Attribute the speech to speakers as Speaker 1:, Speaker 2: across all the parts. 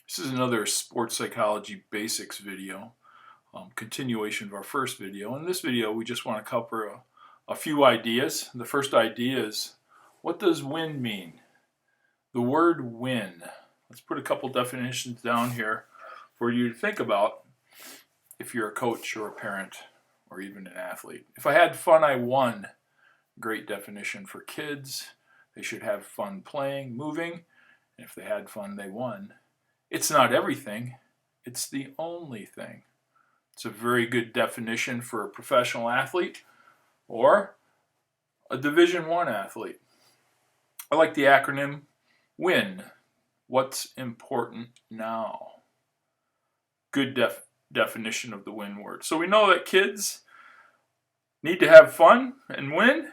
Speaker 1: This is another sports psychology basics video, continuation of our first video. In this video, we just want to cover a few ideas. The first idea is, what does win mean? The word win. Let's put a couple definitions down here for you to think about if you're a coach or a parent or even an athlete. If I had fun, I won. Great definition for kids. They should have fun playing, moving, and if they had fun, they won. It's not everything, it's the only thing. It's a very good definition for a professional athlete or a Division I athlete. I like the acronym WIN. What's important now? Good definition of the WIN word. So we know that kids need to have fun and win.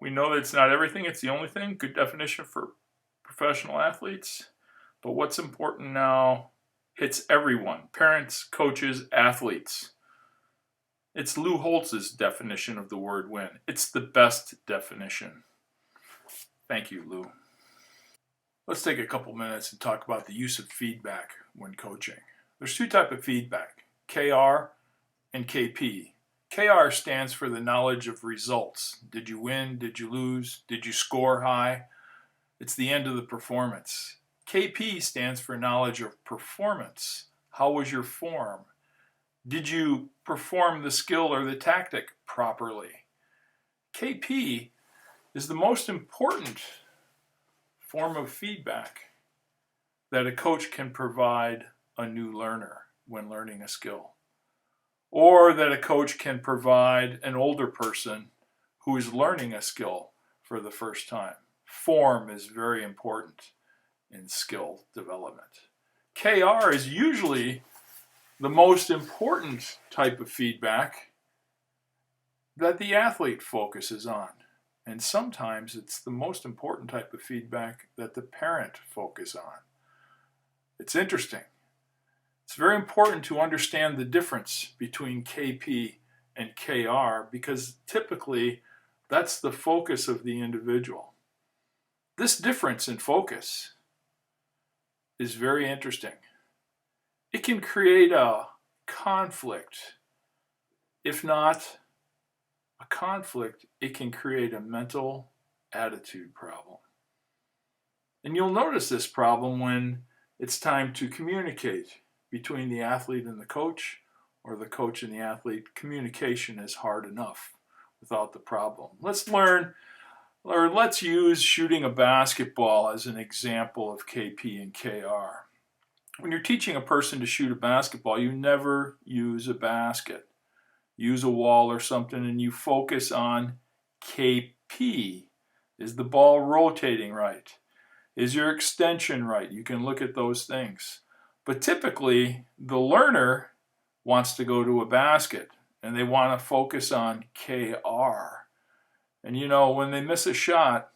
Speaker 1: We know that it's not everything, it's the only thing. Good definition for professional athletes. But what's important now hits everyone. Parents, coaches, athletes. It's Lou Holtz's definition of the word win. It's the best definition. Thank you, Lou. Let's take a couple minutes and talk about the use of feedback when coaching. There's two types of feedback, KR and KP. KR stands for the knowledge of results. Did you win? Did you lose? Did you score high? It's the end of the performance. KP stands for knowledge of performance. How was your form? Did you perform the skill or the tactic properly? KP is the most important form of feedback that a coach can provide a new learner when learning a skill, or that a coach can provide an older person who is learning a skill for the first time. Form is very important in skill development. KR is usually the most important type of feedback that the athlete focuses on. And sometimes it's the most important type of feedback that the parent focuses on. It's interesting. It's very important to understand the difference between KP and KR because typically that's the focus of the individual. This difference in focus is very interesting. It can create a conflict. If not a conflict, it can create a mental attitude problem. And you'll notice this problem when it's time to communicate between the athlete and the coach, or the coach and the athlete. Communication is hard enough without the problem. Let's use shooting a basketball as an example of KP and KR. When you're teaching a person to shoot a basketball, you never use a basket. Use a wall or something and you focus on KP. Is the ball rotating right? Is your extension right? You can look at those things. But typically, the learner wants to go to a basket and they want to focus on KR. And you know, when they miss a shot,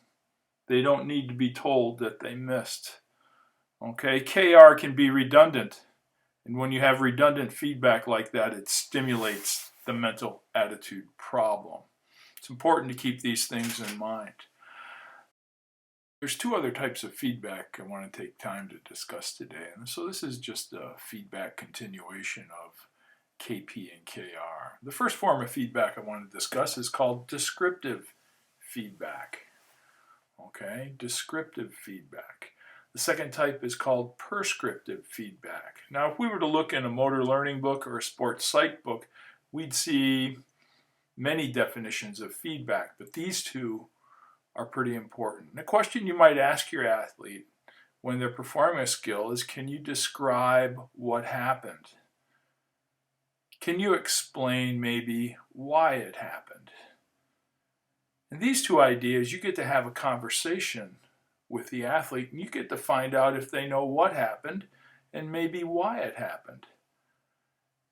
Speaker 1: they don't need to be told that they missed. Okay, KR can be redundant. And when you have redundant feedback like that, it stimulates the mental attitude problem. It's important to keep these things in mind. There's two other types of feedback I want to take time to discuss today. And so this is just a feedback continuation of KP and KR. The first form of feedback I want to discuss is called descriptive feedback. Okay, descriptive feedback. The second type is called prescriptive feedback. Now, if we were to look in a motor learning book or a sports psych book, we'd see many definitions of feedback, but these two are pretty important. The question you might ask your athlete when they're performing a skill is, can you describe what happened? Can you explain maybe why it happened? In these two ideas, you get to have a conversation with the athlete and you get to find out if they know what happened and maybe why it happened.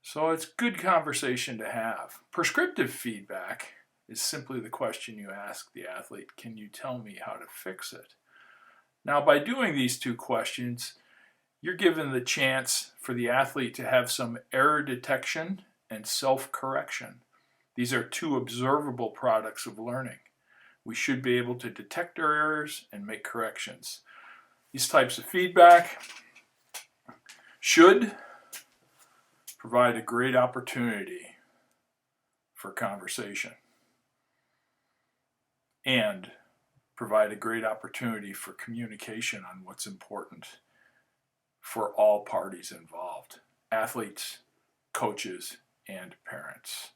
Speaker 1: So it's good conversation to have. Prescriptive feedback is simply the question you ask the athlete, can you tell me how to fix it? Now, by doing these two questions, you're given the chance for the athlete to have some error detection and self-correction. These are two observable products of learning. We should be able to detect our errors and make corrections. These types of feedback Should provide a great opportunity for conversation and provide a great opportunity for communication on what's important for all parties involved, athletes, coaches, and parents.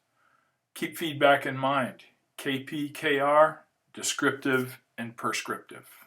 Speaker 1: Keep feedback in mind. KP, KR, descriptive, and prescriptive.